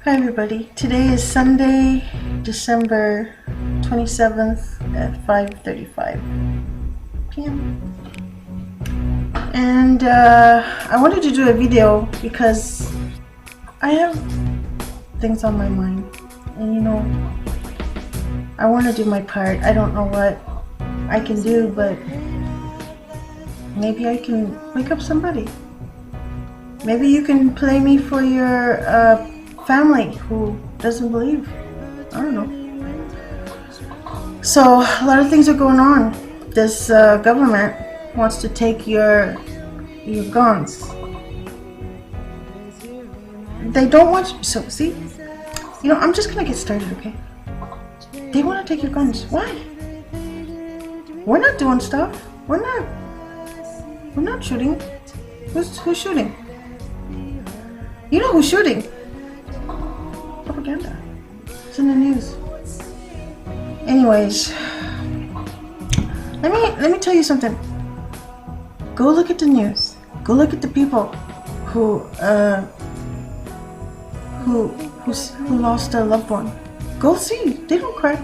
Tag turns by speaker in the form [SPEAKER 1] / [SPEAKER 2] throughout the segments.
[SPEAKER 1] Hi everybody, today is Sunday, December 27th at 5:35 p.m. And I wanted to do a video because I have things on my mind, and I want to do my part. I don't know what I can do, but maybe I can wake up somebody. Maybe you can play me for your family who doesn't believe. I don't know. So a lot of things are going on. This government wants to take your guns. They don't want you. So see, I'm just gonna get started, okay? They want to take your guns. Why? We're not doing stuff. We're not shooting. Who's shooting? You know who's shooting? Propaganda. It's in the news. Anyways, let me tell you something. Go look at the news. Go look at the people who lost their loved one. Go see. They don't cry.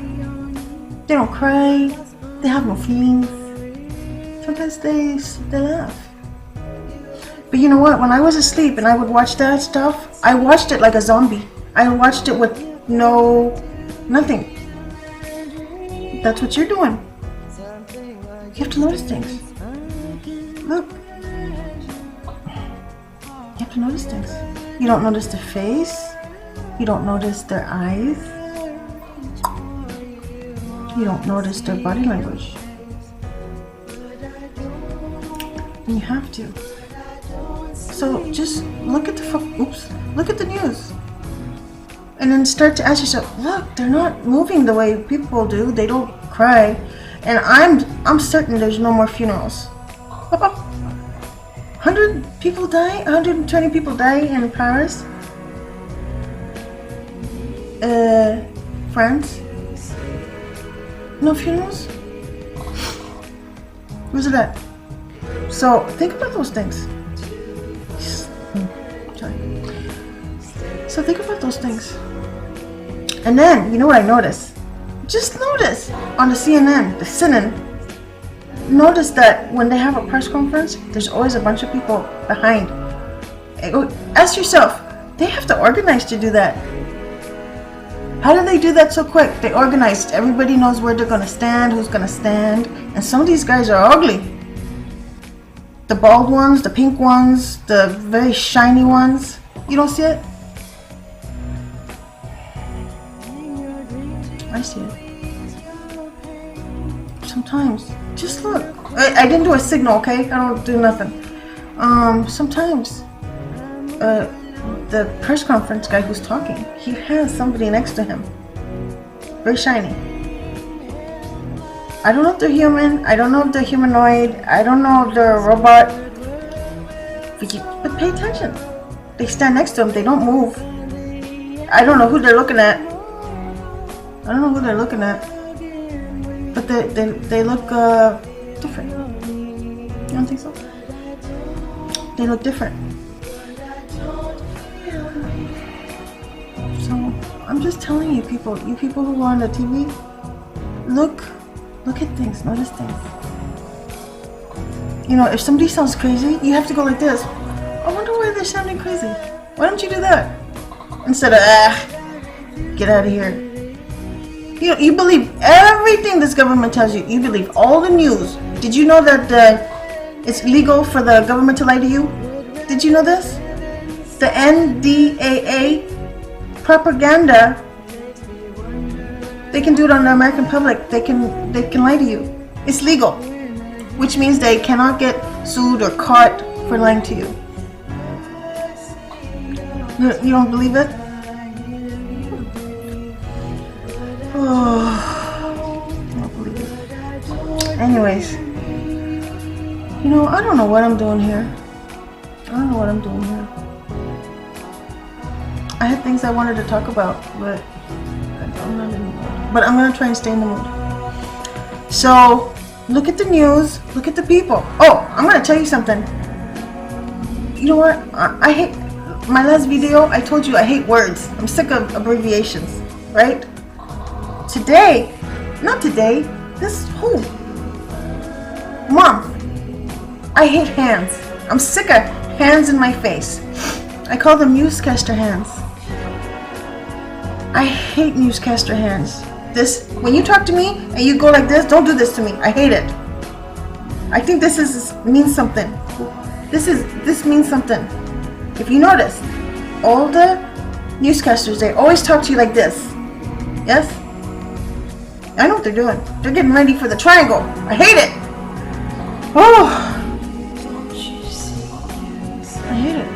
[SPEAKER 1] They don't cry. They have no feelings. Sometimes they laugh. But you know what? When I was asleep and I would watch that stuff, I watched it like a zombie. I watched it with nothing. That's what you're doing. You have to notice things. Look. You have to notice things. You don't notice their face. You don't notice their eyes. You don't notice their body language. And you have to. So just look at look at the news. And then start to ask yourself, look, they're not moving the way people do. They don't cry. And I'm certain there's no more funerals. 100 people die, 120 people die in Paris. France. No funerals? Where's it at? So think about those things. So think about those things. And then, you know what I noticed? Just notice on the CNN, notice that when they have a press conference, there's always a bunch of people behind. Ask yourself, they have to organize to do that. How do they do that so quick? They organized. Everybody knows where they're going to stand, who's going to stand. And some of these guys are ugly. The bald ones, the pink ones, the very shiny ones. You don't see it? I see it. Sometimes. Just look. I didn't do a signal, okay? I don't do nothing. Sometimes the press conference guy who's talking, he has somebody next to him. Very shiny. I don't know if they're human. I don't know if they're humanoid. I don't know if they're a robot. But pay attention. They stand next to him. They don't move. I don't know who they're looking at. But they look different. You don't think so? They look different. So I'm just telling you people who are on the TV, look at things, notice things. If somebody sounds crazy, you have to go like this. I wonder why they're sounding crazy. Why don't you do that? Instead of get out of here. You believe everything this government tells you. You believe all the news. Did you know that it's illegal for the government to lie to you? Did you know this? The NDAA propaganda, they can do it on the American public. They can lie to you. It's legal, which means they cannot get sued or caught for lying to you. You don't believe it? Oh, I don't believe it. Anyways, I don't know what I'm doing here. I had things I wanted to talk about, but I'm not in the mood. But I'm going to try and stay in the mood. So, look at the news. Look at the people. Oh, I'm going to tell you something. You know what? I hate... my last video, I told you I hate words. I'm sick of abbreviations, right? Today, not today, this whole month, I hate hands. I'm sick of hands in my face. I call them newscaster hands. I hate newscaster hands. This, when you talk to me and you go like this, don't do this to me. I hate it. I think this means something. This means something. If you notice, all the newscasters, they always talk to you like this. Yes? I know what they're doing. They're getting ready for the triangle. I hate it. Oh. I hate it.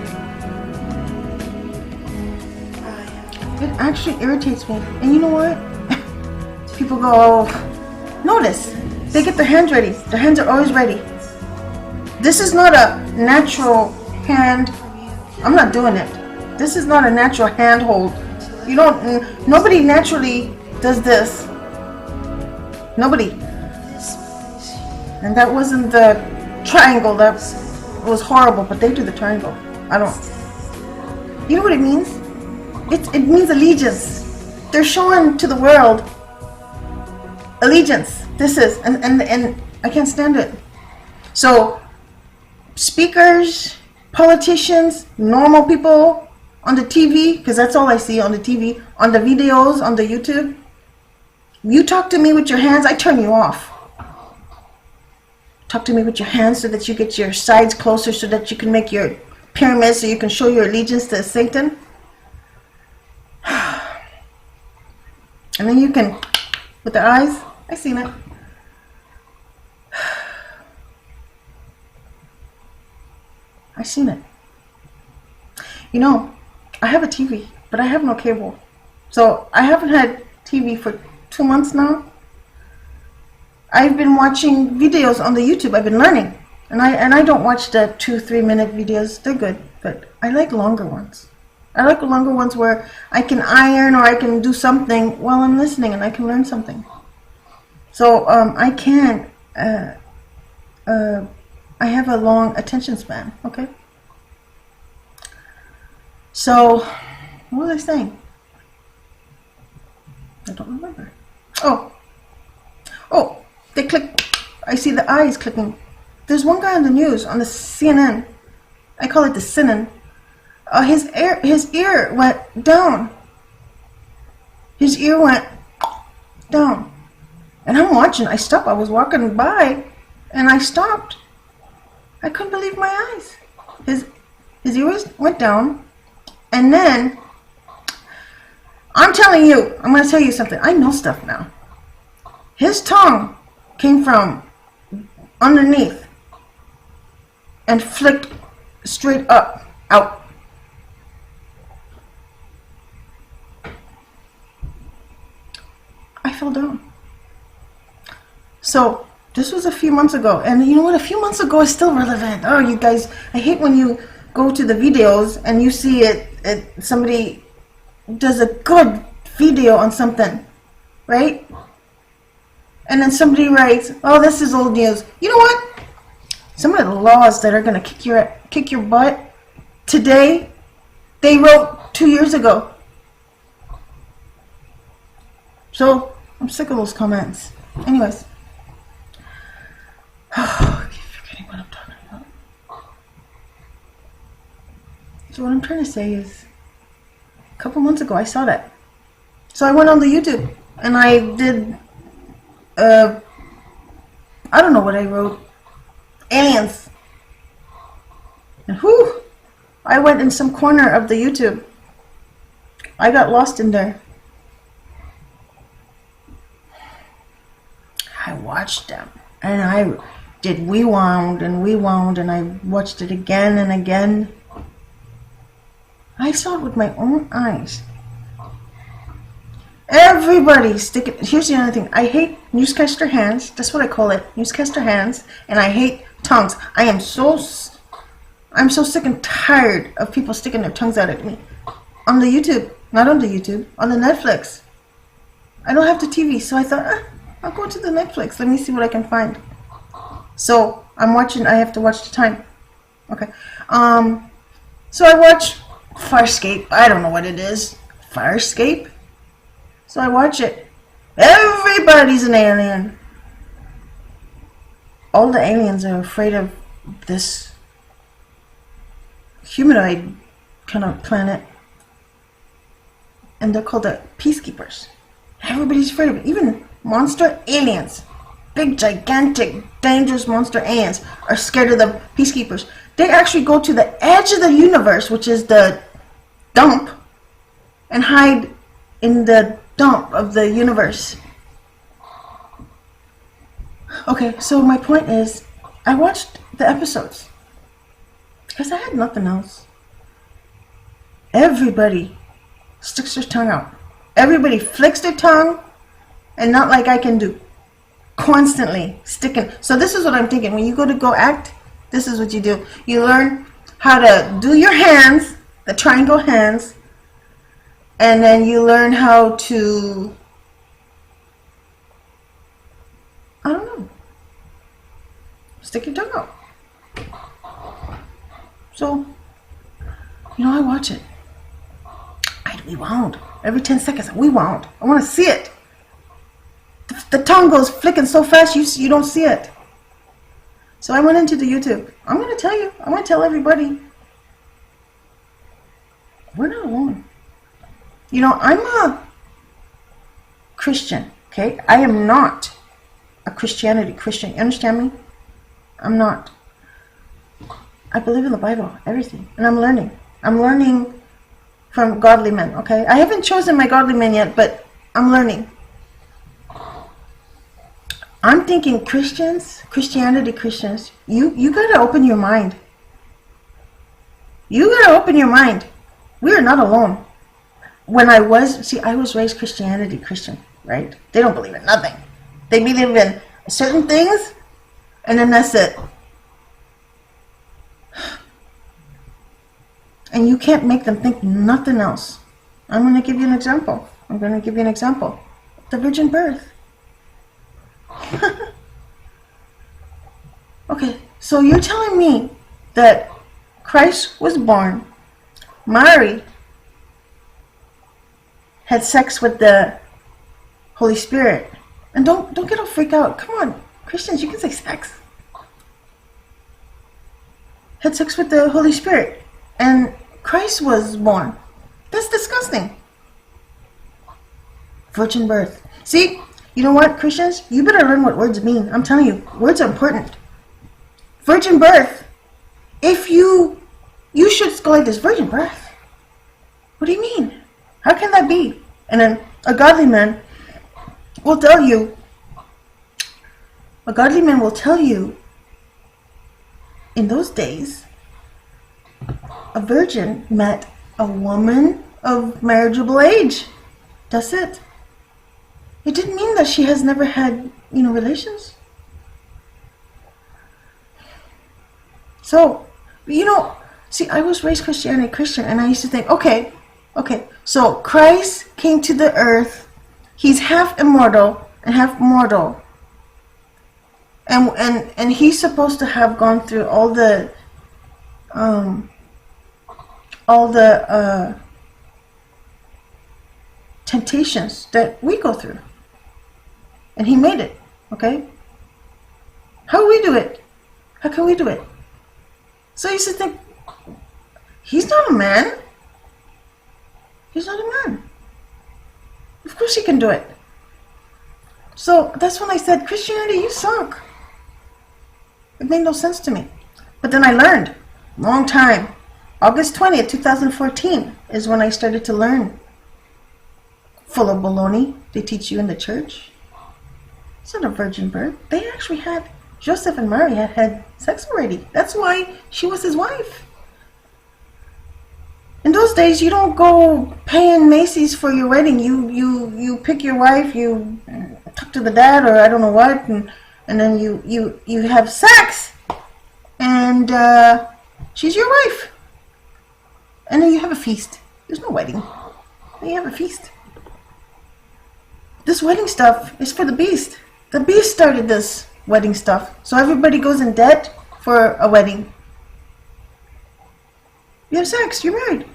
[SPEAKER 1] It actually irritates me. And you know what? People go, oh, notice. They get their hands ready. Their hands are always ready. This is not a natural hand. I'm not doing it. This is not a natural hand hold. You don't, nobody naturally does this. Nobody. And that wasn't the triangle. That was horrible, but they do the triangle. I don't. You know what it means? It means allegiance. They're showing to the world allegiance. This is, and I can't stand it. So, speakers, politicians, normal people on the TV, because that's all I see on the TV, on the videos, on the YouTube. You talk to me with your hands, I turn you off. Talk to me with your hands so that you get your sides closer so that you can make your pyramid so you can show your allegiance to Satan. And then you can, with the eyes, I seen it. I seen it. You know, I have a TV, but I have no cable. So I haven't had TV for 2 months now. I've been watching videos on the YouTube. I've been learning. And I don't watch the 2-3 minute videos. They're good, but I like longer ones. I like longer ones where I can iron or I can do something while I'm listening and I can learn something. So I can't, I have a long attention span, okay? So, what was I saying? I don't remember. Oh, they click. I see the eyes clicking. There's one guy on the news, on the CNN. I call it the CNN. His ear went down. His ear went down. And I'm watching. I stopped. I was walking by, and I stopped. I couldn't believe my eyes. His ears went down, and then I'm telling you, I'm going to tell you something. I know stuff now. His tongue came from underneath and flicked straight up, out. I fell down. So this was a few months ago, and you know what? A few months ago is still relevant. Oh, you guys, I hate when you go to the videos and you see it somebody does a good video on something, right? And then somebody writes, "Oh, this is old news." You know what? Some of the laws that are going to kick your butt today, they wrote 2 years ago. So I'm sick of those comments. Anyways. I keep forgetting what I'm talking about. So what I'm trying to say is, a couple months ago I saw that. So I went on the YouTube and I did, I don't know what I wrote. Aliens. And whew, I went in some corner of the YouTube. I got lost in there. I watched them and I did rewound and I watched it again and again. I saw it with my own eyes. Everybody's sticking. Here's the other thing. I hate newscaster hands. That's what I call it. Newscaster hands. And I hate tongues. I'm so sick and tired of people sticking their tongues out at me. On the YouTube. Not on the YouTube. On the Netflix. I don't have the TV, so I thought, I'll go to the Netflix. Let me see what I can find. So I'm watching. I have to watch the time. Okay. So I watch Farscape. I don't know what it is. Farscape. So I watch it. Everybody's an alien. All the aliens are afraid of this humanoid kind of planet. And they're called the peacekeepers. Everybody's afraid of it. Even monster aliens. Big, gigantic, dangerous monster aliens are scared of the peacekeepers. They actually go to the edge of the universe, which is the dump, and hide in the dump of the universe. Okay, so my point is, I watched the episodes because I had nothing else. Everybody sticks their tongue out. Everybody flicks their tongue, and not like I can do. Constantly sticking. So this is what I'm thinking. When you go act, this is what you do. You learn how to do your hands, the triangle hands, and then you learn how to, I don't know, stick your tongue out. So, I watch it. We won't. Every 10 seconds, we won't. I want to see it. The tongue goes flicking so fast you don't see it. So I went into the YouTube. I'm going to tell you. I'm going to tell everybody. We're not alone. I'm a Christian. Okay? I am not a Christianity Christian. You understand me? I'm not. I believe in the Bible. Everything. And I'm learning. I'm learning from godly men. Okay? I haven't chosen my godly men yet, but I'm learning. I'm thinking Christianity Christians, you gotta open your mind. You gotta open your mind. We are not alone. I was raised Christianity Christian, right? They don't believe in nothing. They believe in certain things, and then that's it. And you can't make them think nothing else. I'm gonna give you an example. The virgin birth. Okay, so you're telling me that Christ was born, Mary had sex with the Holy Spirit, and don't get all freaked out. Come on, Christians, you can say sex. Had sex with the Holy Spirit, and Christ was born. That's disgusting. Virgin birth. See? You know what, Christians? You better learn what words mean. I'm telling you, words are important. Virgin birth. If you should go like this, virgin birth. What do you mean? How can that be? And then a godly man will tell you, in those days, a virgin met a woman of marriageable age. That's it. It didn't mean that she has never had, relations. So, I was raised Christian, and I used to think, okay, so Christ came to the earth. He's half immortal and half mortal. And he's supposed to have gone through all the temptations that we go through. And he made it, okay? How do we do it? How can we do it? So I used to think, he's not a man. He's not a man. Of course he can do it. So that's when I said, Christianity, you suck. It made no sense to me. But then I learned, long time. August 20th, 2014 is when I started to learn. Full of baloney they teach you in the church. It's not a virgin birth. They actually had, Joseph and Mary had sex already. That's why she was his wife. In those days, you don't go paying Macy's for your wedding. You pick your wife, you talk to the dad or I don't know what, and then you have sex, and she's your wife. And then you have a feast. There's no wedding. Then you have a feast. This wedding stuff is for the beast. The beast started this wedding stuff. So everybody goes in debt for a wedding. You have sex, you're married.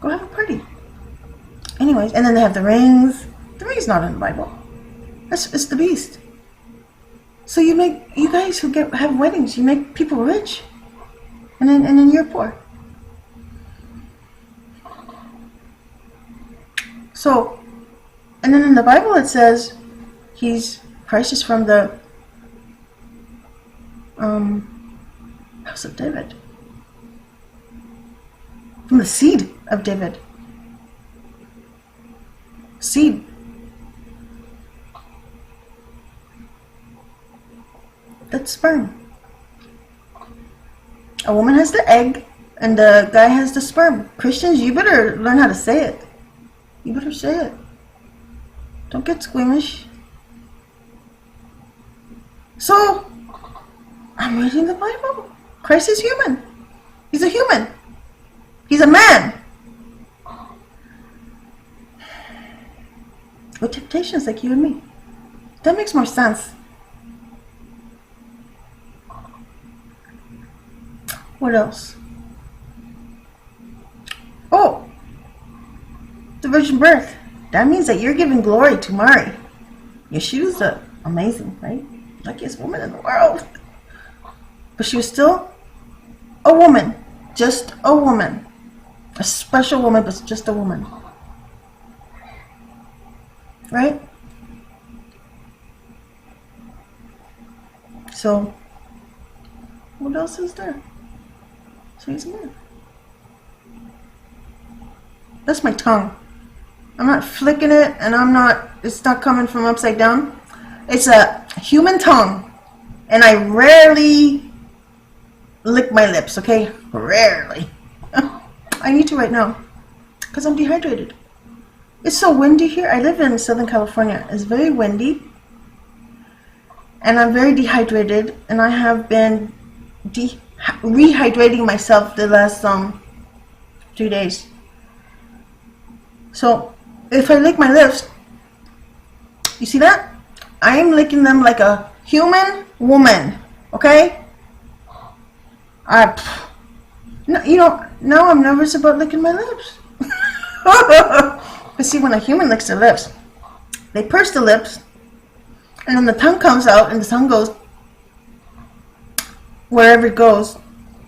[SPEAKER 1] Go have a party. Anyways, and then they have the rings. The ring's not in the Bible. It's the beast. So you guys who have weddings, you make people rich, and then you're poor. So, and then in the Bible it says Christ is from the house of David, from the seed of David. Seed. That's sperm. A woman has the egg, and the guy has the sperm. Christians, you better learn how to say it. You better say it. Don't get squeamish. So, I'm reading the Bible. Christ is human. He's a human. He's a man. With temptations like you and me. That makes more sense. What else? Oh, the virgin birth. That means that you're giving glory to Mary. Yashiya's amazing, right? Luckiest woman in the world. But she was still a woman. Just a woman. A special woman, but just a woman. Right? So, what else is there? So he's a man. That's my tongue. I'm not flicking it, and it's not coming from upside down. It's a human tongue, and I rarely lick my lips, okay? Rarely. I need to right now, because I'm dehydrated. It's so windy here. I live in Southern California. It's very windy, and I'm very dehydrated, and I have been rehydrating myself the last 3 days. So if I lick my lips, you see that? I am licking them like a human woman. Okay? Now I'm nervous about licking my lips. But see, when a human licks their lips, they purse the lips, and then the tongue comes out, and the tongue goes wherever it goes,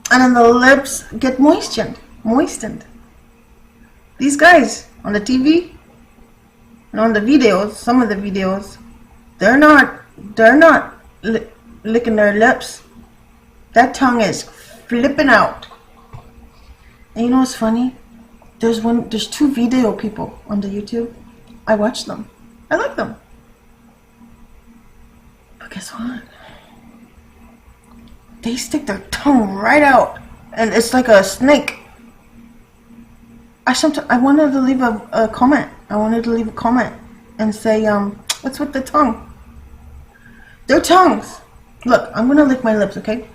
[SPEAKER 1] and then the lips get moistened. These guys on the TV and on the videos, some of the videos, they're not licking their lips. That tongue is flipping out. And you know what's funny? There's 2 video people on the YouTube. I watch them. I like them. But guess what? They stick their tongue right out, and it's like a snake. I wanted to leave a comment. I wanted to leave a comment and say, what's with the tongue? Their tongues. Look, I'm gonna lick my lips, okay?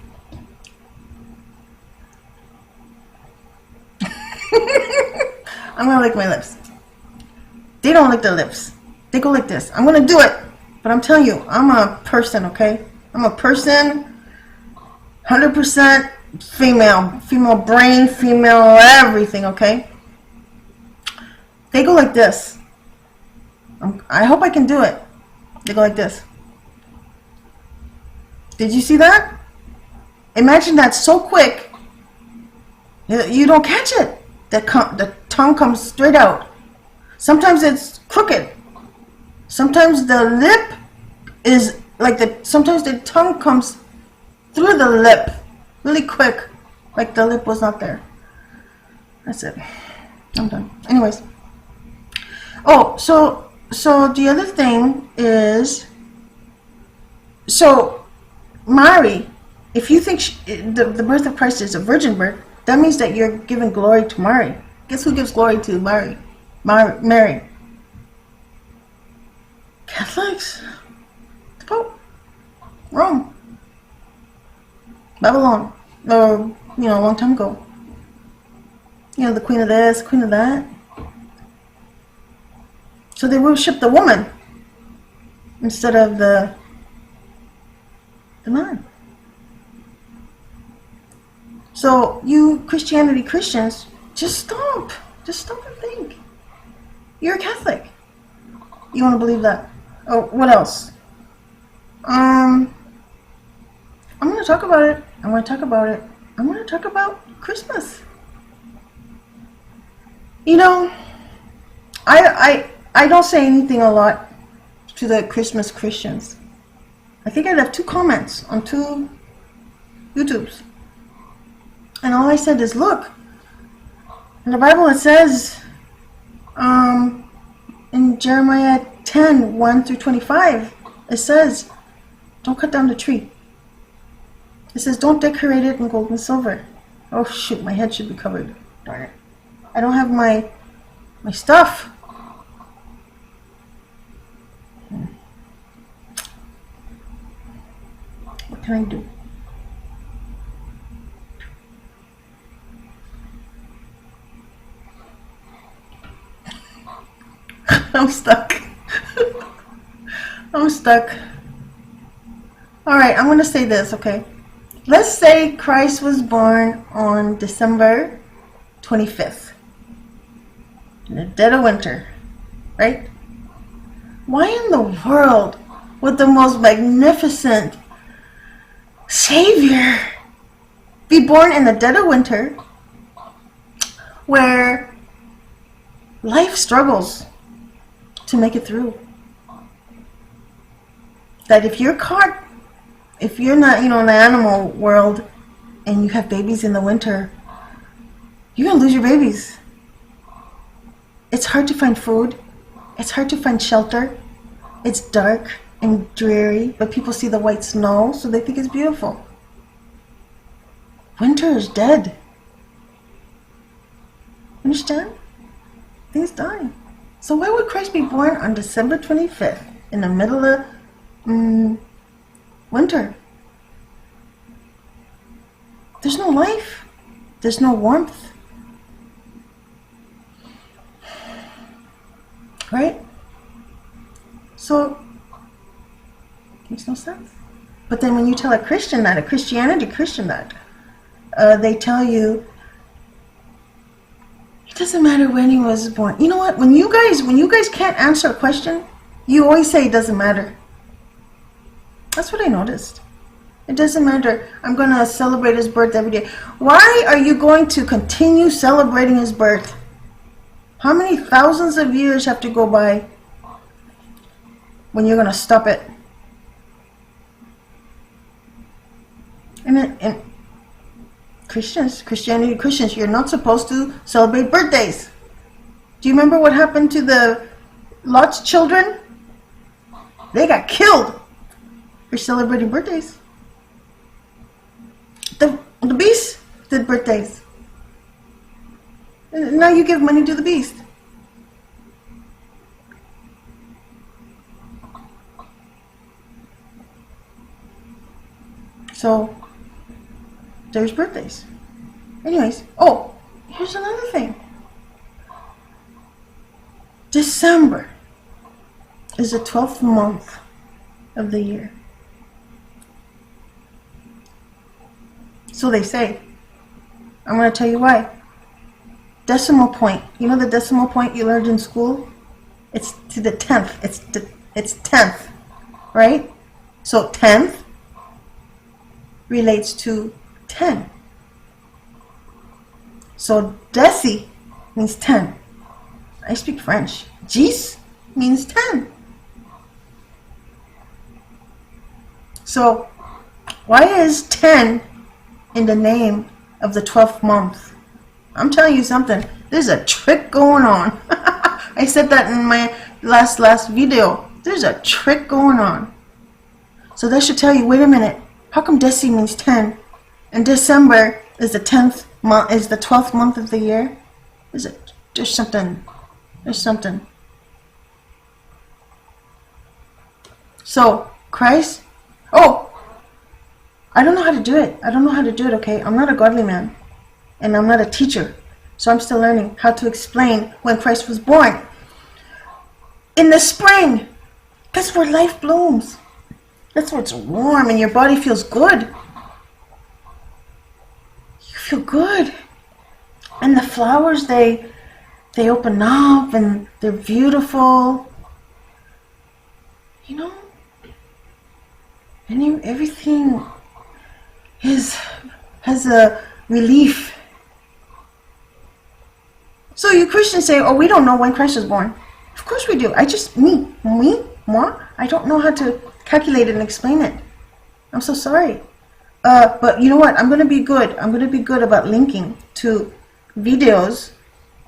[SPEAKER 1] I'm gonna lick my lips. They don't lick their lips. They go like this. I'm gonna do it, but I'm telling you, I'm a person, okay? I'm a person. 100% female brain, female everything, okay? They go like this. I hope I can do it. They go like this. Did you see that? Imagine that so quick, you don't catch it. The tongue comes straight out. Sometimes it's crooked. Sometimes the lip is like sometimes the tongue comes through the lip really quick, like the lip was not there. That's it. I'm done. Anyways. Oh, so the other thing is, so Mary, if you think the birth of Christ is a virgin birth, that means that you're giving glory to Mary. Guess who gives glory to Mary? Mary. Catholics. The Pope. Rome. Babylon. Or, a long time ago. The queen of this, queen of that. So they worship the woman instead of the man. So you Christians, just stop. Just stop and think. You're a Catholic. You want to believe that? Oh, what else? I'm going to talk about it. I'm going to talk about it. I'm going to talk about Christmas. You know, I don't say anything a lot to the Christmas Christians. I think I left 2 comments on 2 YouTubes. And all I said is, look, in the Bible it says, in Jeremiah 10, 1 through 25, it says, don't cut down the tree. It says, don't decorate it in gold and silver. Oh shoot, my head should be covered. Darn it. I don't have my stuff. What can I do? I'm stuck. I'm stuck. Alright, I'm going to say this, okay? Let's say Christ was born on December 25th. In the dead of winter. Right? Why in the world would the most magnificent Savior be born in the dead of winter, where life struggles to make it through? That if you're caught, if you're not, in the animal world and you have babies in the winter, you're going to lose your babies. It's hard to find food. It's hard to find shelter. It's dark and dreary, but people see the white snow, so they think it's beautiful. Winter is dead. Understand? Things die. So why would Christ be born on December 25th in the middle of winter? There's no life. There's no warmth. Right? So, makes no sense. But then when you tell a Christian that, they tell you, it doesn't matter when he was born. You know what? When you guys can't answer a question, you always say it doesn't matter. That's what I noticed. It doesn't matter. I'm going to celebrate his birth every day. Why are you going to continue celebrating his birth? How many thousands of years have to go by when you're going to stop it? And Christians, you're not supposed to celebrate birthdays. Do you remember what happened to the Lot's children? They got killed for celebrating birthdays. The beast did birthdays. And now you give money to the beast. So, there's birthdays. Anyways, oh, here's another thing. December is the 12th month of the year. So they say. I'm going to tell you why. Decimal point. You know the decimal point you learned in school? It's to the 10th. It's 10th. Right? So 10th relates to 10. So deci means 10. I speak French. Dix means 10. So why is 10 in the name of the 12th month? I'm telling you something. There's a trick going on. I said that in my last video. There's a trick going on. So that should tell you, wait a minute. How come deci means 10? And December is the 10th month, is the 12th month of the year? Is it? There's something. There's something. So, Christ. Oh! I don't know how to do it. Okay? I'm not a godly man. And I'm not a teacher. So I'm still learning how to explain when Christ was born. In the spring. That's where life blooms. That's where it's warm and your body feels good. You feel good. And the flowers, they they open up and they're beautiful. You know? And everything has a relief. So you Christians say, oh, we don't know when Christ was born. Of course we do. Moi, I don't know how to calculate it and explain it. I'm so sorry. But you know what? I'm going to be good. I'm going to be good about linking to videos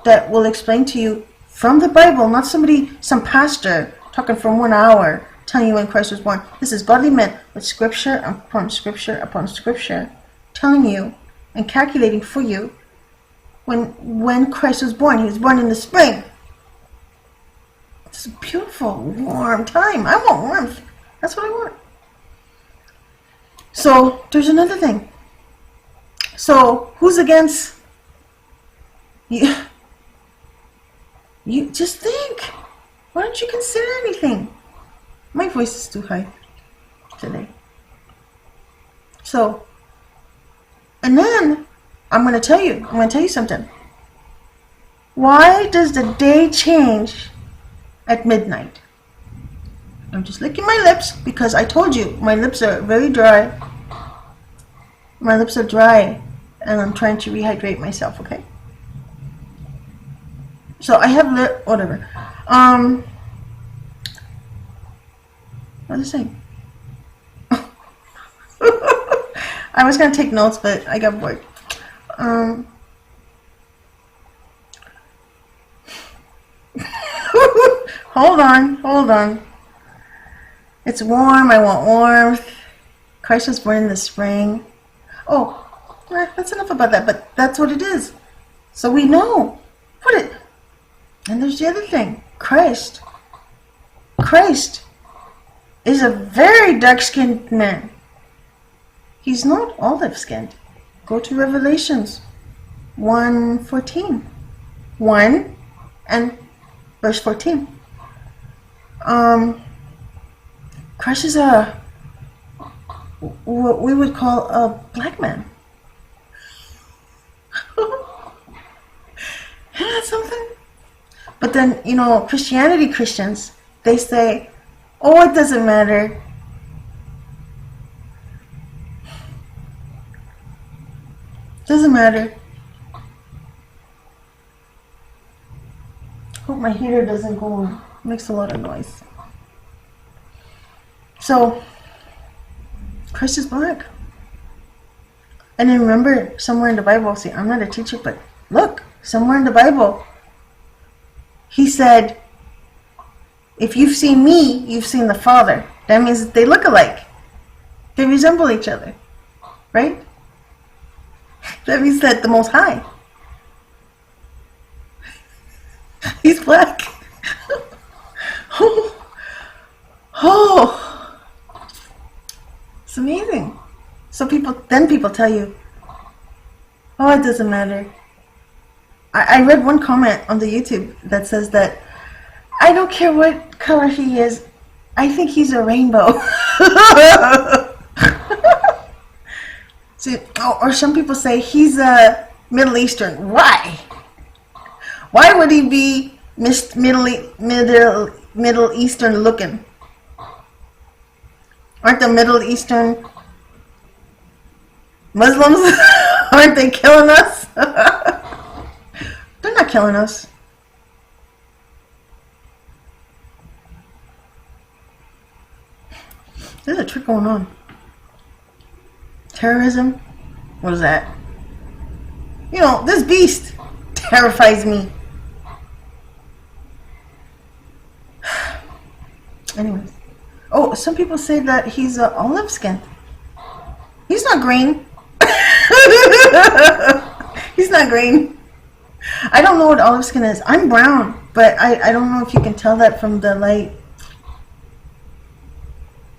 [SPEAKER 1] that will explain to you from the Bible, not some pastor talking for 1 hour telling you when Christ was born. This is godly men with scripture upon scripture upon scripture telling you and calculating for you when Christ was born. He was born in the spring. It's a beautiful, warm time. I want warmth. That's what I want. So, there's another thing. So, who's against you? You just think. Why don't you consider anything? My voice is too high today. So, and then I'm going to tell you something. Why does the day change at midnight? I'm just licking my lips because I told you my lips are very dry. My lips are dry and I'm trying to rehydrate myself, okay? So I have whatever. What was I saying? I was going to take notes, but I got bored. Hold on. It's warm. I want warmth. Christ was born in the spring. Oh, that's enough about that, but that's what it is. So we know. And there's the other thing. Christ is a very dark-skinned man. He's not olive-skinned. Go to Revelations 1:14. 1 and verse 14. Christ is what we would call a black man. Isn't that something? But then, Christians, they say, oh, it doesn't matter. Doesn't matter. Hope my heater doesn't go on. It makes a lot of noise. So, Christ is black. And then remember, somewhere in the Bible, see, I'm not a teacher, but look, somewhere in the Bible, he said, if you've seen me, you've seen the Father. That means they look alike. They resemble each other. Right? That means that the Most High. He's black. Oh. It's amazing. So people tell you, oh, it doesn't matter. I read one comment on the YouTube that says that I don't care what color he is, I think he's a rainbow. See, or some people say he's a Middle Eastern. Why? Why would he be Middle Eastern looking? Aren't the Middle Eastern Muslims? Aren't they killing us? They're not killing us. There's a trick going on. Terrorism? What is that? This beast terrifies me. Anyways. Oh, some people say that he's olive skinned. He's not green. He's not green. I don't know what olive skin is. I'm brown, but I don't know if you can tell that from the light.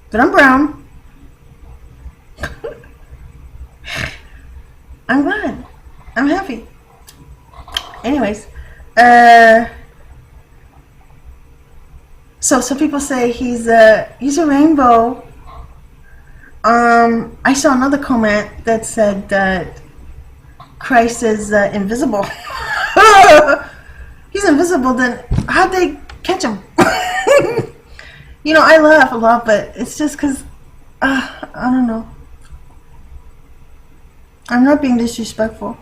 [SPEAKER 1] But I'm brown. I'm glad. I'm happy. Anyways, so some people say he's a rainbow. I saw another comment that said that Christ is invisible. He's he's invisible, then how'd they catch him? You know, I laugh a lot, but it's just because, I don't know. I'm not being disrespectful.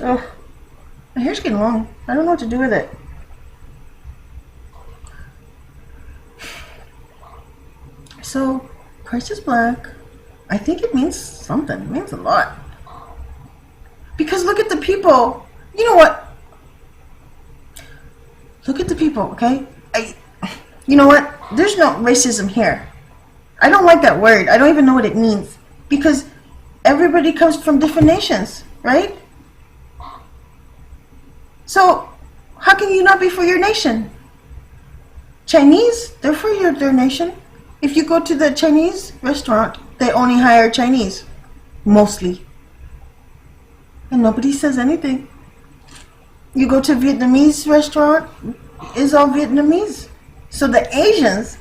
[SPEAKER 1] Ugh. My hair's getting long. I don't know what to do with it. So, Christ is black. I think it means something. It means a lot. Because look at the people. You know what? Look at the people, okay? You know what? There's no racism here. I don't like that word. I don't even know what it means. Because everybody comes from different nations, right? So, how can you not be for your nation? Chinese, they're for their nation. If you go to the Chinese restaurant, they only hire Chinese. Mostly. And nobody says anything. You go to a Vietnamese restaurant, it's all Vietnamese. So the Asians,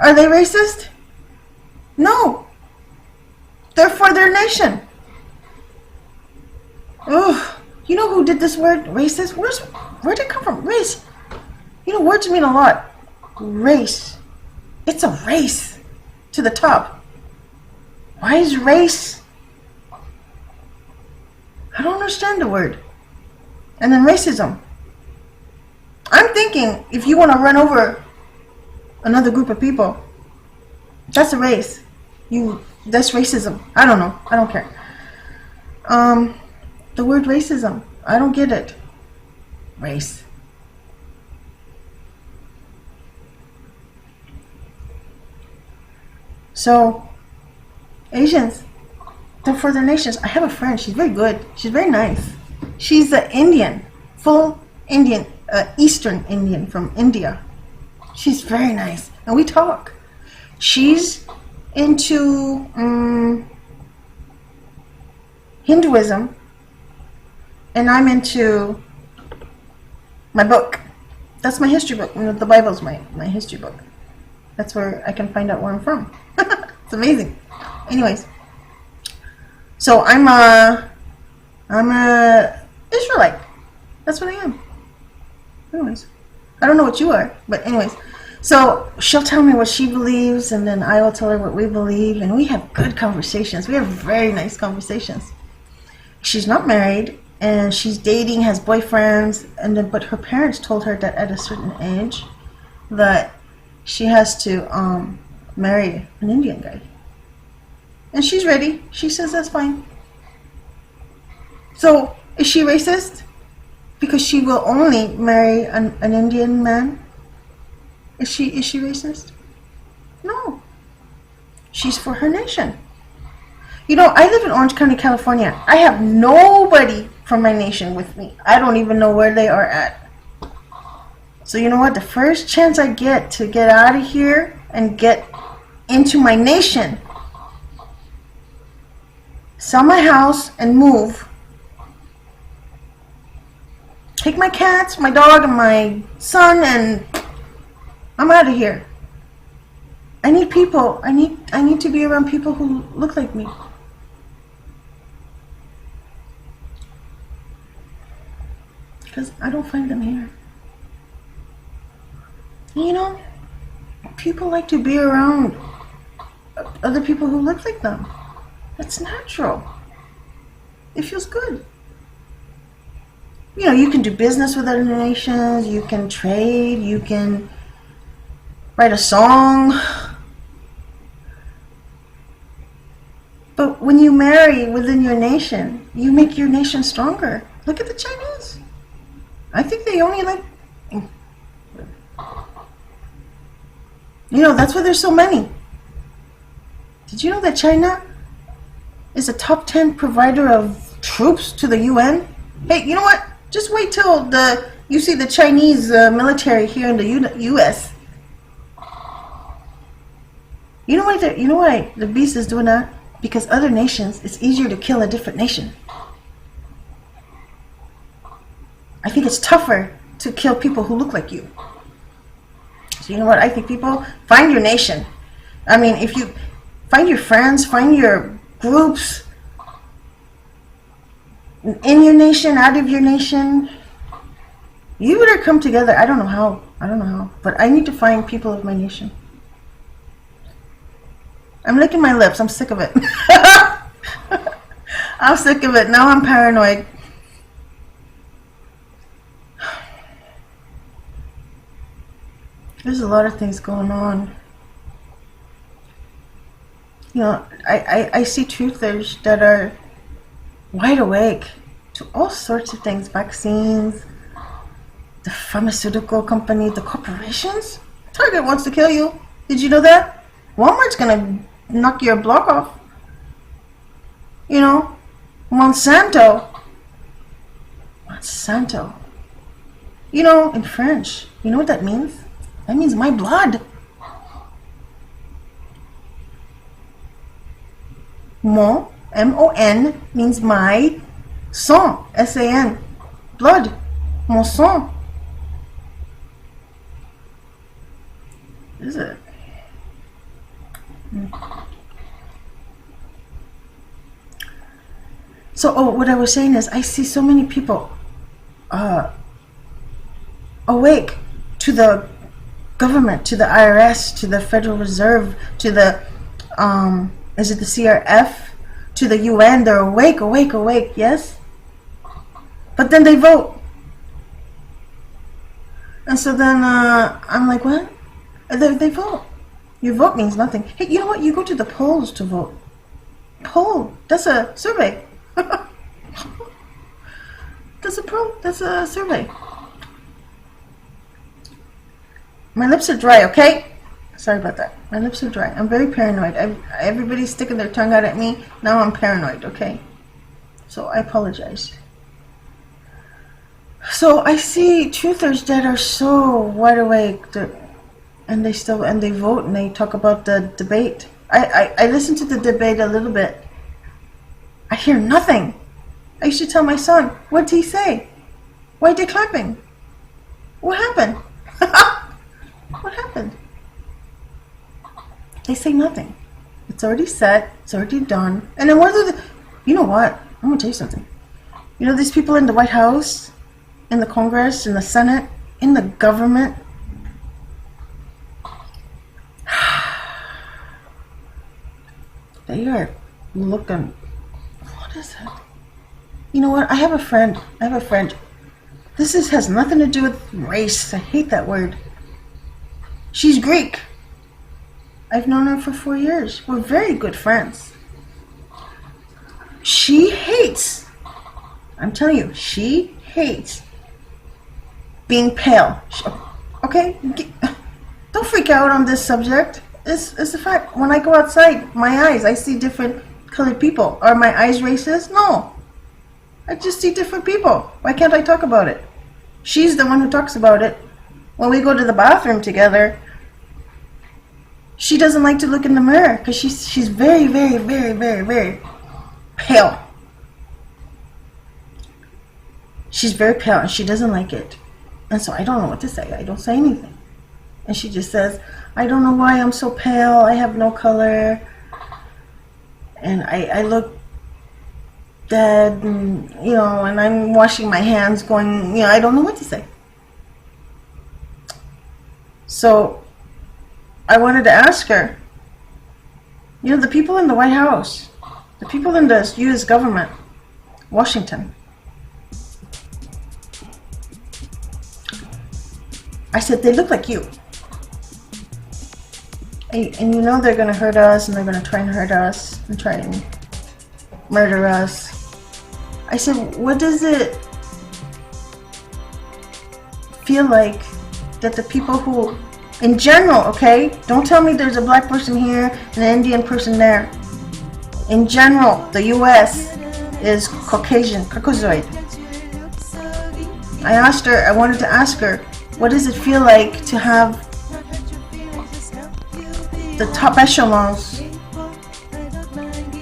[SPEAKER 1] are they racist? No. They're for their nation. Ugh. You know who did this word, racist? Where'd it come from? Race. You know, words mean a lot. Race. It's a race to the top. Why is race? I don't understand the word. And then racism. I'm thinking if you want to run over another group of people, that's a race. That's racism. I don't know. I don't care. The word racism. I don't get it. Race. So, Asians, they're for their nations. I have a friend. She's very good. She's very nice. She's an Indian, full Indian, Eastern Indian from India. She's very nice, and we talk. She's into Hinduism, and I'm into my book. That's my history book. The Bible's my history book. That's where I can find out where I'm from. It's amazing. Anyways, so I'm a Israelite. That's what I am. Anyways, I don't know what you are, but anyways, so she'll tell me what she believes, and then I will tell her what we believe, and we have good conversations. We have very nice conversations. She's not married, and she's dating, has boyfriends, and then but her parents told her that at a certain age that she has to marry an Indian guy, and she's ready. She says that's fine. So is she racist because she will only marry an Indian man? Is she racist? No. She's for her nation. You know, I live in Orange County, California. I have nobody from my nation with me. I don't even know where they are at. So you know what? The first chance I get to get out of here and get into my nation, sell my house and move, take my cats, my dog, and my son, and I'm out of here. I need people. I need to be around people who look like me. Because I don't find them here. You know, people like to be around other people who look like them. That's natural. It feels good. You know, you can do business with other nations, you can trade, you can write a song. But when you marry within your nation, you make your nation stronger. Look at the Chinese. I think they only like... You know, that's why there's so many. Did you know that China is a top 10 provider of troops to the UN? Hey, you know what? Just wait till you see the Chinese military here in the U.S. You know why the beast is doing that? Because other nations, it's easier to kill a different nation. I think it's tougher to kill people who look like you. So you know what? I think people, find your nation. I mean, if you find your friends, find your groups, In your nation, out of your nation. You better come together. I don't know how. But I need to find people of my nation. I'm licking my lips. I'm sick of it. I'm sick of it. Now I'm paranoid. There's a lot of things going on. You know, I see truthers that are wide awake to all sorts of things. Vaccines, the pharmaceutical company, the corporations. Target wants to kill you. Did you know that? Walmart's gonna knock your block off. You know, Monsanto. You know, in French, you know what that means? That means my blood. Mon, M-O-N, means my. Sang, S-A-N, blood. Mon sang. Is it? So, what I was saying is, I see so many people awake to the government, to the IRS, to the Federal Reserve, to the, is it the CRF, to the UN. They're awake, yes? But then they vote. And so then I'm like, what? They vote. Your vote means nothing. Hey, you know what? You go to the polls to vote. Poll. That's a survey. That's a survey. My lips are dry, okay? Sorry about that. My lips are dry. I'm very paranoid. Everybody's sticking their tongue out at me. Now I'm paranoid, okay? So I apologize. So I see truthers that are so wide awake, and they vote and they talk about the debate. I listened to the debate a little bit. I hear nothing. I used to tell my son, what did he say? Why are they clapping? What happened? What happened? They say nothing. It's already set. It's already done. And then you know what? I'm going to tell you something. You know these people in the White House, in the Congress, in the Senate, in the government? They are looking... What is it? You know what? I have a friend. This has nothing to do with race. I hate that word. She's Greek. I've known her for 4 years. We're very good friends. She hates, I'm telling you, she hates being pale. Okay? Don't freak out on this subject. It's a fact. When I go outside, my eyes, I see different colored people. Are my eyes racist? No. I just see different people. Why can't I talk about it? She's the one who talks about it. When we go to the bathroom together, she doesn't like to look in the mirror because she's very, very, very, very, very pale. She's very pale and she doesn't like it. And so I don't know what to say. I don't say anything. And she just says, I don't know why I'm so pale. I have no color. And I look dead, and, you know, and I'm washing my hands going, you know, I don't know what to say. So I wanted to ask her, you know, the people in the White House, the people in the U.S. government, Washington, I said, they look like you. And you know they're going to hurt us, and they're going to try and hurt us, and try and murder us. I said, what does it feel like that the people who, in general, okay, don't tell me there's a black person here and an Indian person there. In general, the U.S. is Caucasian, I wanted to ask her, what does it feel like to have the top echelons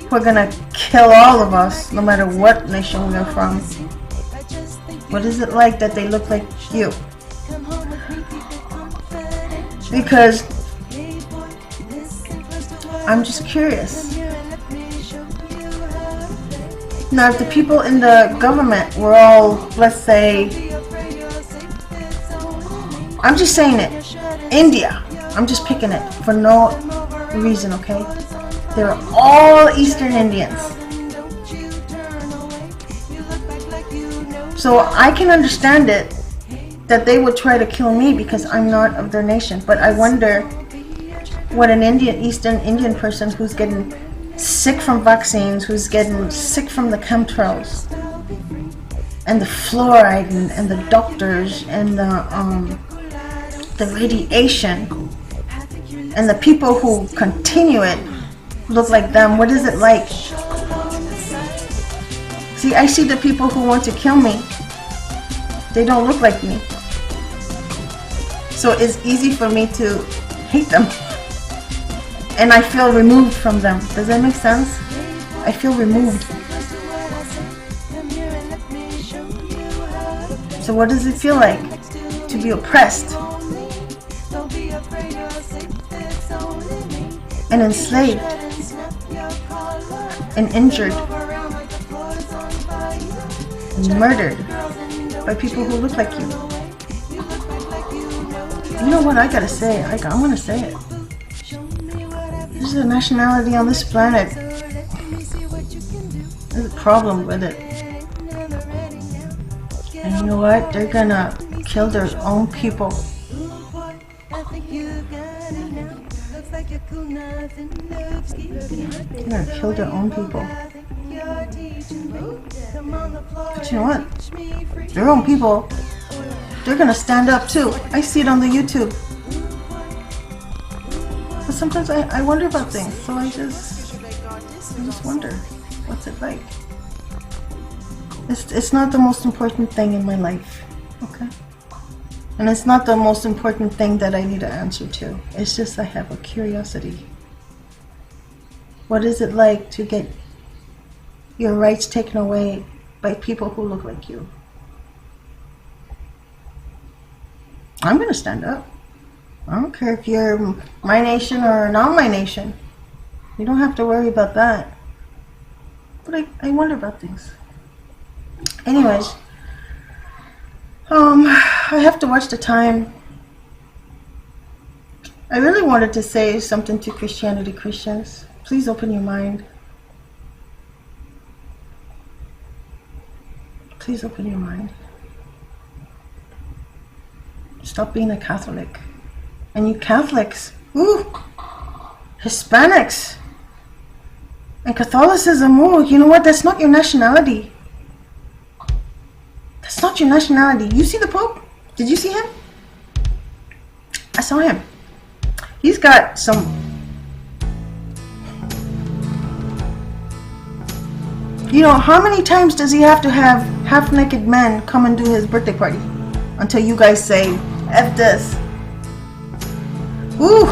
[SPEAKER 1] who are gonna kill all of us, no matter what nation we're from? What is it like that they look like you? Because I'm just curious. Now, if the people in the government were all, let's say, I'm just saying it, India, I'm just picking it for no reason, okay? They're all Eastern Indians. So I can understand it that they would try to kill me because I'm not of their nation. But I wonder what an Eastern Indian person who's getting sick from vaccines, who's getting sick from the chemtrails and the fluoride and the doctors and the radiation and the people who continue it look like them. What is it like? See, I see the people who want to kill me. They don't look like me. So it's easy for me to hate them. And I feel removed from them. Does that make sense? I feel removed. So what does it feel like to be oppressed and enslaved and injured and murdered by people who look like you? You know what I gotta say? I'm gonna say it. There's a nationality on this planet. There's a problem with it. And you know what? They're gonna kill their own people. They're gonna kill their own people. But you know what? Their own people, they're gonna stand up too. I see it on the YouTube. But sometimes I wonder about things, so I just wonder, what's it like? It's not the most important thing in my life, okay? And it's not the most important thing that I need to answer to. It's just I have a curiosity. What is it like to get your rights taken away by people who look like you? I'm gonna stand up. I don't care if you're my nation or not my nation. You don't have to worry about that. But I wonder about things. Anyways, I have to watch the time. I really wanted to say something to Christians. Please open your mind. Please open your mind. Stop being a Catholic. And you Catholics, Hispanics, and Catholicism, you know what? That's not your nationality. That's not your nationality. You see the Pope? Did you see him? I saw him. He's got some... You know, how many times does he have to have half-naked men come and do his birthday party? Until you guys say, F this. Ooh.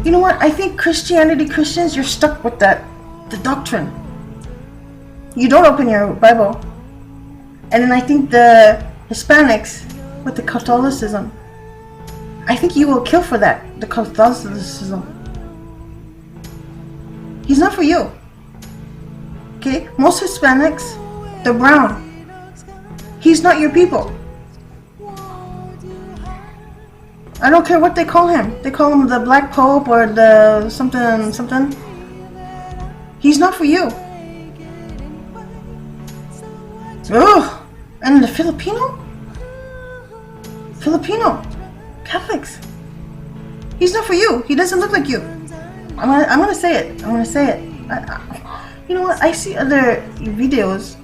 [SPEAKER 1] You know what? I think Christians, you're stuck with that. The doctrine. You don't open your Bible. And then I think the Hispanics with the Catholicism. I think you will kill for that. The Catholicism. He's not for you. Okay? Most Hispanics, they're brown. He's not your people. I don't care what they call him. They call him the Black Pope or the something. He's not for you. Ugh. And the Filipino Catholics. He's not for you. He doesn't look like you. I'm gonna say it. You know what? I see other videos.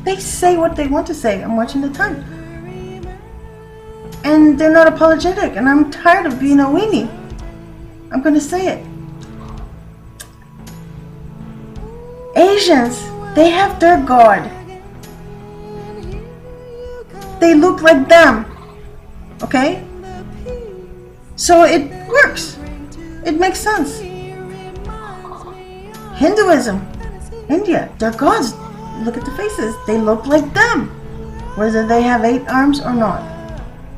[SPEAKER 1] They say what they want to say. I'm watching the time. And they're not apologetic. And I'm tired of being a weenie. I'm going to say it. Asians, they have their God. They look like them. Okay? So it works. It makes sense. Hinduism, India, their gods. Look at the faces. They look like them. Whether they have 8 arms or not.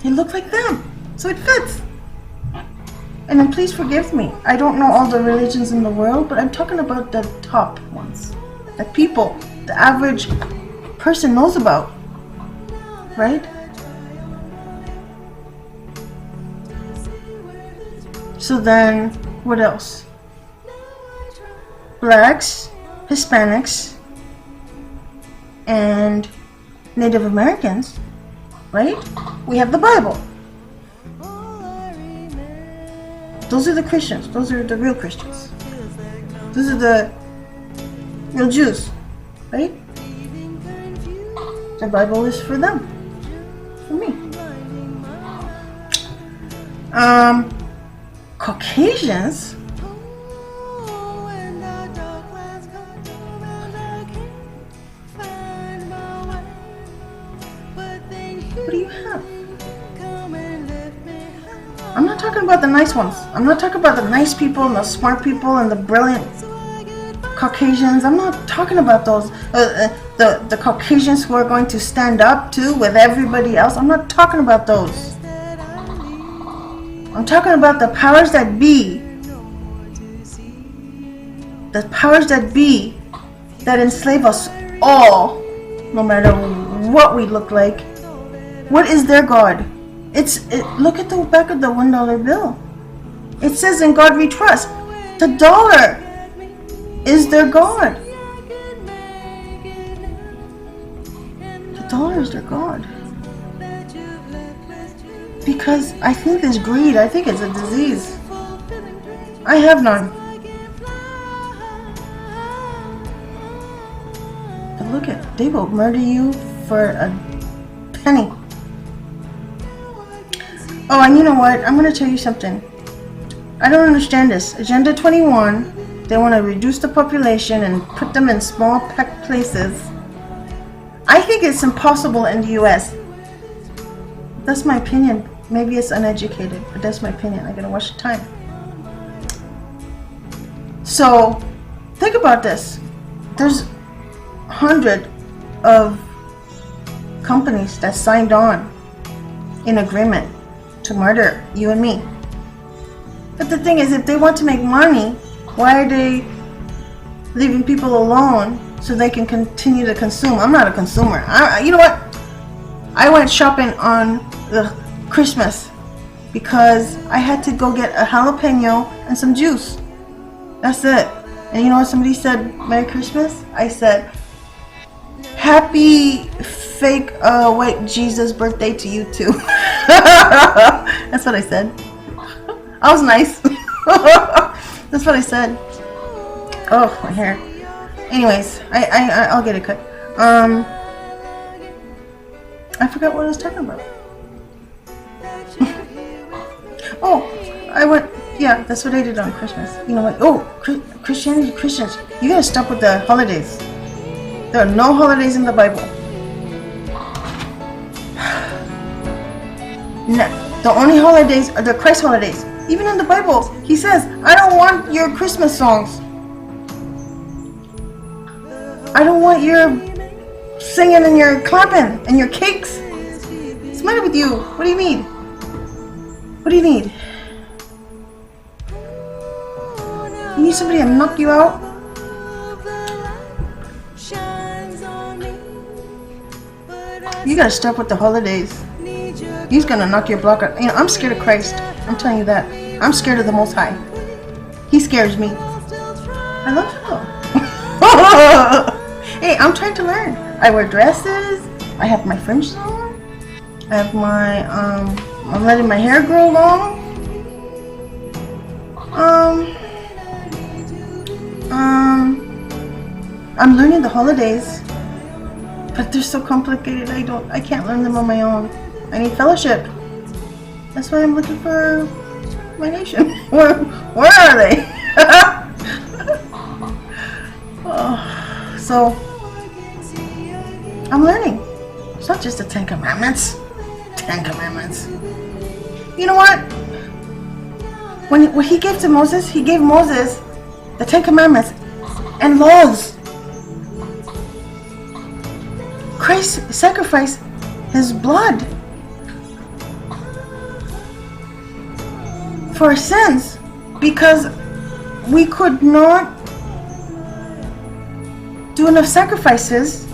[SPEAKER 1] They look like them. So it fits. And then please forgive me. I don't know all the religions in the world, but I'm talking about the top ones. that people, the average person knows about, right? So then, what else? Blacks, Hispanics, and Native Americans, right? We have the Bible. Those are the Christians. Those are the real Christians. Those are the real Jews, right? The Bible is for them, for me. Caucasians. What do you have? I'm not talking about the nice ones. I'm not talking about the nice people and the smart people and the brilliant Caucasians. I'm not talking about those. The Caucasians who are going to stand up too with everybody else. I'm not talking about those. I'm talking about the powers that be. The powers that be that enslave us all, no matter what we look like. What is their God? Look at the back of the $1 bill. It says, "In God we trust." The dollar is their God. The dollar is their God. Because I think there's greed. I think it's a disease. I have none. But look at, they will murder you for a penny. Oh, and you know what? I'm going to tell you something. I don't understand this. Agenda 21, they want to reduce the population and put them in small packed places. I think it's impossible in the US. That's my opinion. Maybe it's uneducated, but that's my opinion. I gotta watch the time. So, think about this. There's 100 of companies that signed on in agreement to murder you and me. But the thing is, if they want to make money, why are they leaving people alone so they can continue to consume? I'm not a consumer. You know what? I went shopping on the Christmas because I had to go get a jalapeno and some juice. That's it. And you know what somebody said, "Merry Christmas"? I said, "Happy fake white Jesus birthday to you too." That's what I said. I was nice. That's what I said. Oh, my hair. Anyways, I'll get it cut. I forgot what I was talking about. Oh, I went. Yeah, that's what I did on Christmas. You know what? Oh, Christians, you gotta stop with the holidays. There are no holidays in the Bible. No, the only holidays are the Christ holidays. Even in the Bible, he says, "I don't want your Christmas songs. I don't want your singing and your clapping and your cakes. What's the matter with you? What do you need? What do you need? You need somebody to knock you out?" You gotta stop with the holidays. He's gonna knock your block out. You know, I'm scared of Christ. I'm telling you that. I'm scared of the Most High. He scares me. I love him. Hey, I'm trying to learn. I wear dresses. I have my fringe on. I have my, I'm letting my hair grow long. I'm learning the holidays, but they're so complicated. I can't learn them on my own. I need fellowship. That's why I'm looking for my nation. Where are they? Oh, so I'm learning. It's not just the 10 Commandments. 10 Commandments. You know what? When he gave to Moses, he gave Moses the 10 Commandments and laws. Christ sacrificed his blood for our sins because we could not do enough sacrifices,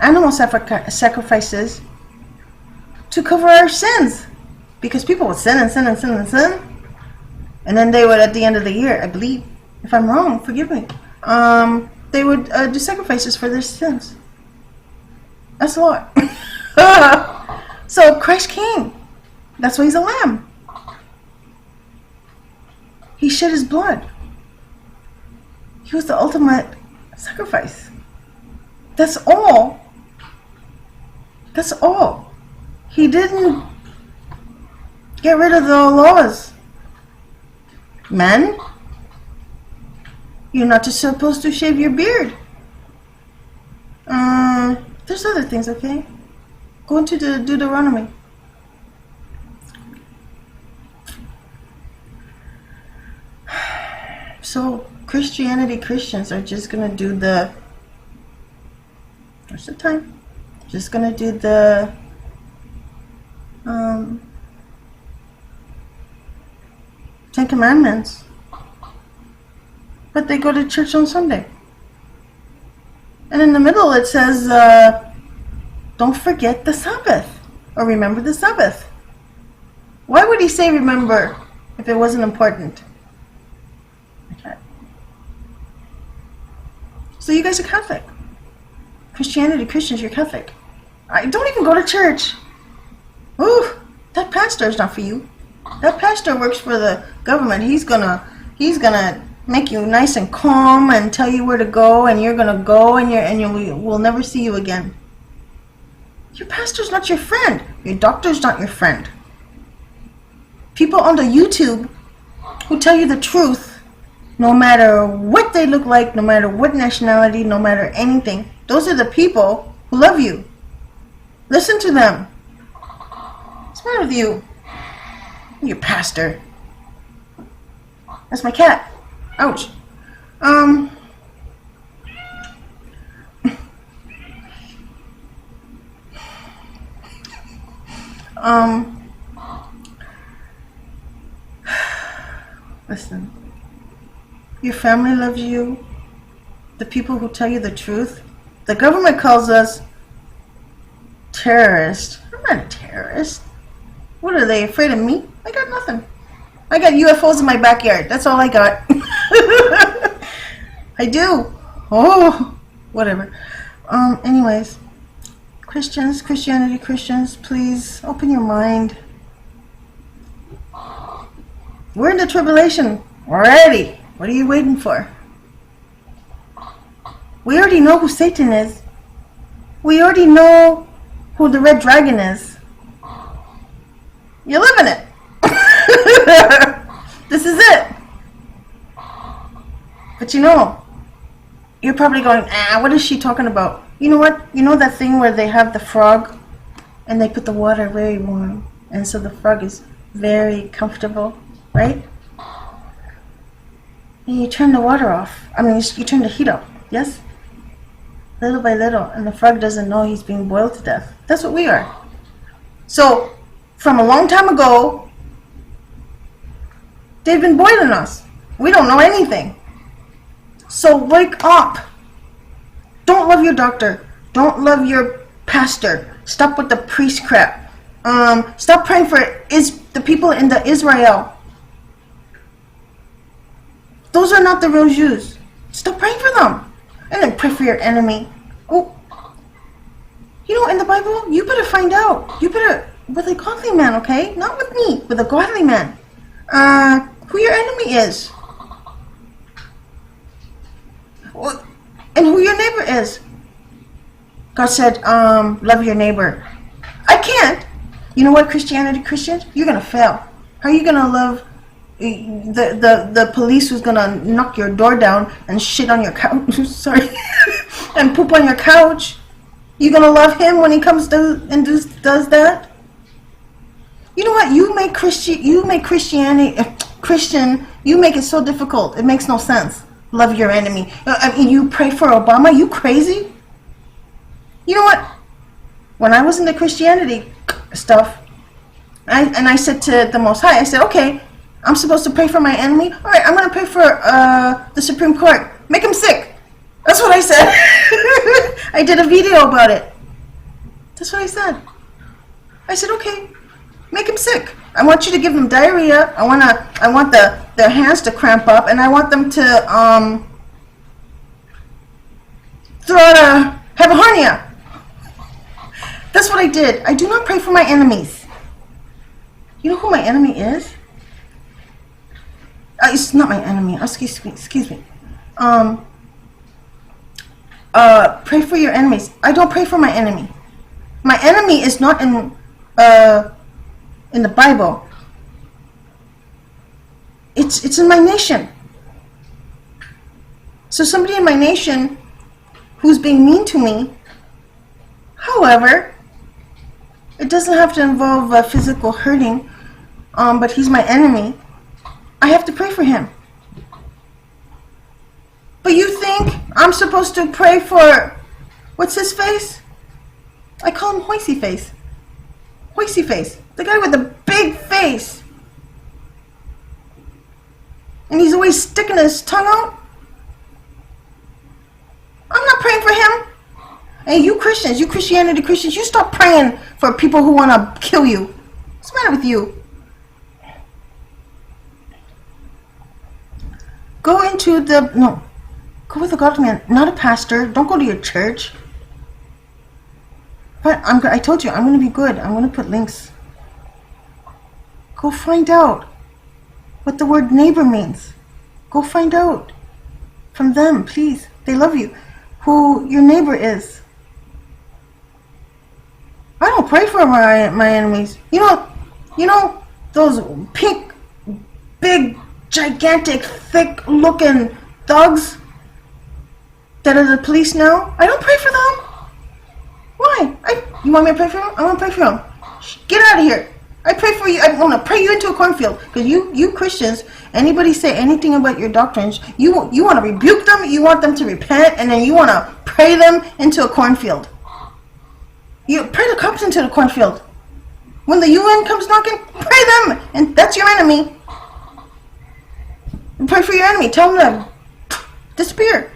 [SPEAKER 1] animal sacrifices, to cover our sins. Because people would sin and sin and sin and sin. And then they would, at the end of the year, I believe, if I'm wrong, forgive me, they would do sacrifices for their sins. That's a lot. So Christ came. That's why he's a lamb. He shed his blood. He was the ultimate sacrifice. That's all. That's all. He didn't get rid of the laws. Men, you're not supposed to shave your beard. There's other things, okay? Go into the Deuteronomy. So Christians are just gonna do the, what's the time? Just gonna do the Ten Commandments, but they go to church on Sunday. And in the middle it says, don't forget the Sabbath, or remember the Sabbath. Why would he say remember if it wasn't important? Okay. So you guys are Catholic. Christians, you're Catholic. I don't even go to church. Ooh, that pastor is not for you. That pastor works for the government. He's gonna make you nice and calm and tell you where to go, and you're gonna go, and we'll never see you again. Your pastor's not your friend. Your doctor's not your friend. People on the YouTube who tell you the truth, no matter what they look like, no matter what nationality, no matter anything, those are the people who love you. Listen to them. What's the matter with you? Your pastor. That's my cat. Ouch. Listen. Your family loves you. The people who tell you the truth. The government calls us terrorists. I'm not a terrorist. What are they, afraid of me? I got nothing. I got UFOs in my backyard. That's all I got. I do. Oh, whatever. Anyways, Christians, please open your mind. We're in the tribulation already. What are you waiting for? We already know who Satan is. We already know who the red dragon is. You're living it. This is it. But you know, you're probably going, what is she talking about? You know what? You know that thing where they have the frog and they put the water very warm, and so the frog is very comfortable, right? And you turn the water off. I mean, you turn the heat up, yes? Little by little, and the frog doesn't know he's being boiled to death. That's what we are. So, from a long time ago, they've been boiling us. We don't know anything. So wake up. Don't love your doctor. Don't love your pastor. Stop with the priest crap. Stop praying for the people in the Israel. Those are not the real Jews. Stop praying for them. And then pray for your enemy. Oh, you know, in the Bible, you better find out. You better, with a godly man, okay? Not with me, with a godly man. Who your enemy is. And who your neighbor is. God said, love your neighbor. I can't. You know what, Christians? You're going to fail. How are you going to love the police who's going to knock your door down and shit on your couch? Sorry. And poop on your couch? You going to love him when he comes and does that? You know what? You make Christianity, Christian, you make it so difficult. It makes no sense. Love your enemy. I mean, you pray for Obama? You crazy? You know what? When I was in the Christianity stuff, I said to the Most High, I said, okay, I'm supposed to pray for my enemy? All right, I'm going to pray for the Supreme Court. Make him sick. That's what I said. I did a video about it. That's what I said. I said, okay, make him sick. I want you to give them diarrhea. I want their hands to cramp up, and I want them to have a hernia. That's what I did. I do not pray for my enemies. You know who my enemy is? It's not my enemy. Excuse me. Pray for your enemies. I don't pray for my enemy. My enemy is not in the Bible. It's in my nation. So somebody in my nation who's being mean to me, however, it doesn't have to involve physical hurting, but he's my enemy. I have to pray for him. But you think I'm supposed to pray for, what's his face? I call him Hoisey Face. Hoisey Face. The guy with the big face. And he's always sticking his tongue out. I'm not praying for him. And you Christians, you Christianity Christians, you stop praying for people who want to kill you. What's the matter with you? Go with a godly man, not a pastor. Don't go to your church. But I told you, I'm going to be good. I'm going to put links. Go find out what the word neighbor means. Go find out from them, please. They love you. Who your neighbor is. I don't pray for my enemies. You know those pink, big, gigantic, thick-looking thugs that are the police now? I don't pray for them. Why? You want me to pray for them? I want to pray for them. Get out of here. I pray for you. I want to pray you into a cornfield. Because you Christians, anybody say anything about your doctrines, you want to rebuke them, you want them to repent, and then you want to pray them into a cornfield. You pray the cops into the cornfield. When the UN comes knocking, pray them, and that's your enemy. And pray for your enemy. Tell them to disappear.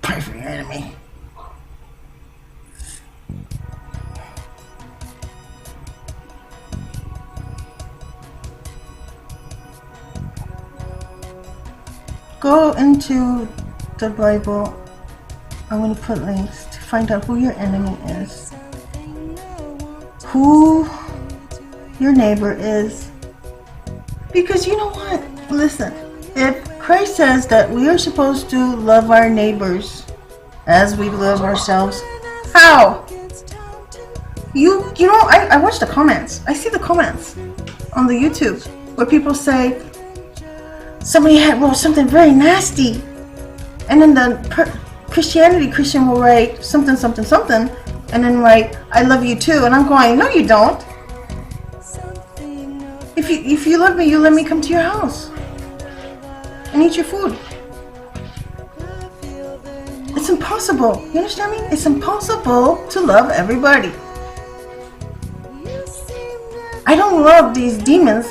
[SPEAKER 1] Pray for your enemy. Go into the Bible. I'm going to put links to find out who your enemy is, who your neighbor is. Because you know what? Listen, if Christ says that we are supposed to love our neighbors as we love ourselves, how? You know, I watch the comments. I see the comments on the YouTube where people say, somebody wrote something very nasty, and then the Christian will write something, and then write, I love you too, and I'm going, no you don't. If you love me, you let me come to your house and eat your food. It's impossible. You understand me? It's impossible to love everybody. I don't love these demons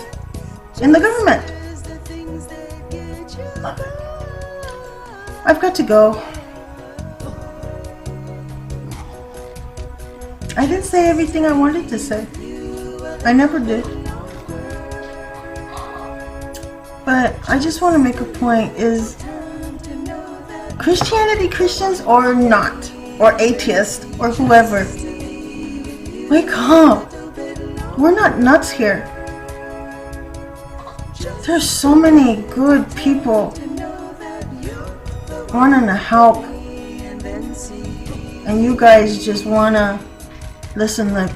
[SPEAKER 1] in the government. I've got to go. I didn't say everything I wanted to say. I never did. But I just want to make a point is Christianity Christians or not, or atheists or whoever, wake up. We're not nuts here. There's so many good people wanting to help, and you guys just want to listen like,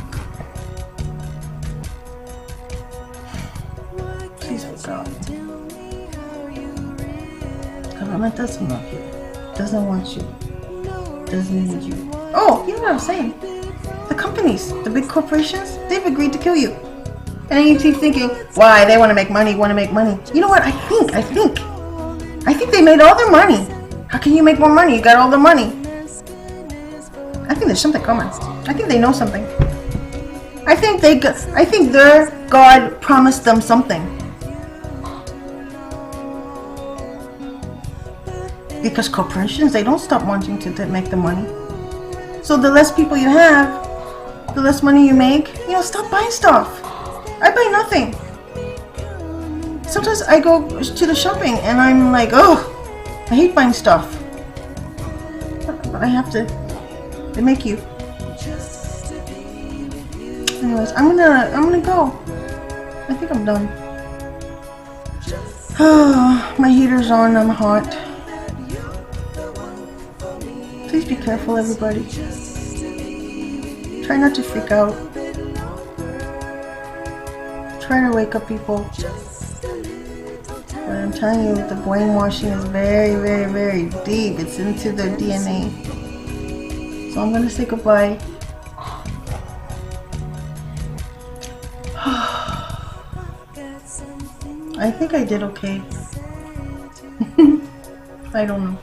[SPEAKER 1] please for God. Government doesn't love you, doesn't want you, doesn't need you. Oh, you know what I'm saying? The companies, the big corporations, they've agreed to kill you. And then you keep thinking, why? They want to make money, You know what? I think they made all their money. How can you make more money? You got all the money. I think there's something coming. I think they know something. I think their God promised them something. Because corporations, they don't stop wanting to make the money. So the less people you have, the less money you make. You know, stop buying stuff. I buy nothing. Sometimes I go to the shopping and I'm like, oh, I hate buying stuff. But I have to. They make you. Anyways, I'm gonna go. I think I'm done. Oh, my heater's on. I'm hot. Please be careful, everybody. Try not to freak out. Try to wake up people. But I'm telling you, the brainwashing is very, very, very deep. It's into their DNA. So I'm gonna say goodbye. I think I did okay. I don't know.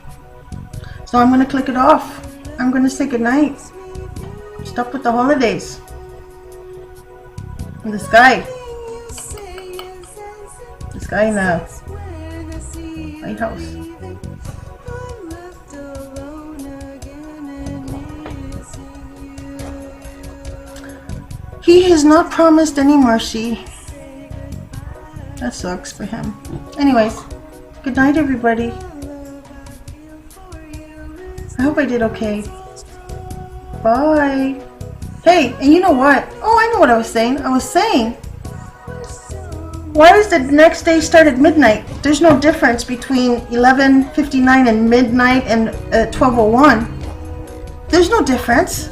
[SPEAKER 1] So I'm gonna click it off. I'm gonna say goodnight. Stop with the holidays. And the sky. The sky in the White House. He has not promised any mercy. That sucks for him. Anyways, good night, everybody. I hope I did okay. Bye. Hey, and you know what? Oh, I know what I was saying. I was saying, why does the next day start at midnight? There's no difference between 11:59 and midnight and 12:01. There's no difference.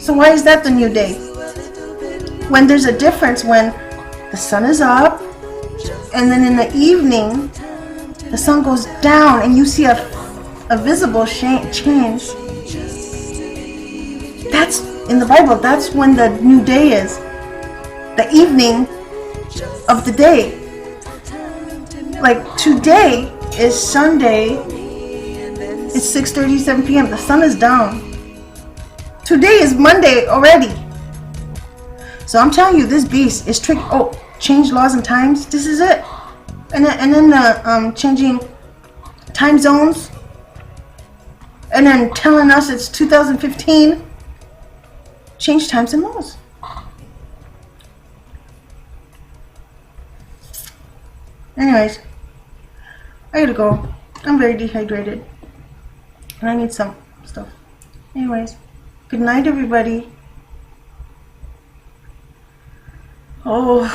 [SPEAKER 1] So why is that the new day? When there's a difference when the sun is up, and then in the evening, the sun goes down and you see a visible change. That's, in the Bible, that's when the new day is. The evening of the day. Like today is Sunday. It's 6:37 p.m. The sun is down. Today is Monday already. So I'm telling you, this beast is tricky. Oh, change laws and times. This is it. And then the changing time zones. And then telling us it's 2015. Change times and laws. Anyways, I gotta go. I'm very dehydrated. And I need some stuff. Anyways, good night, everybody. Oh,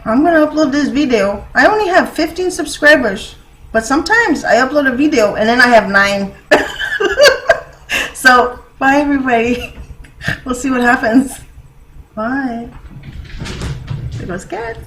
[SPEAKER 1] I'm gonna upload this video. I only have 15 subscribers, but sometimes I upload a video and then I have 9. So, bye everybody. We'll see what happens. Bye. There goes cat.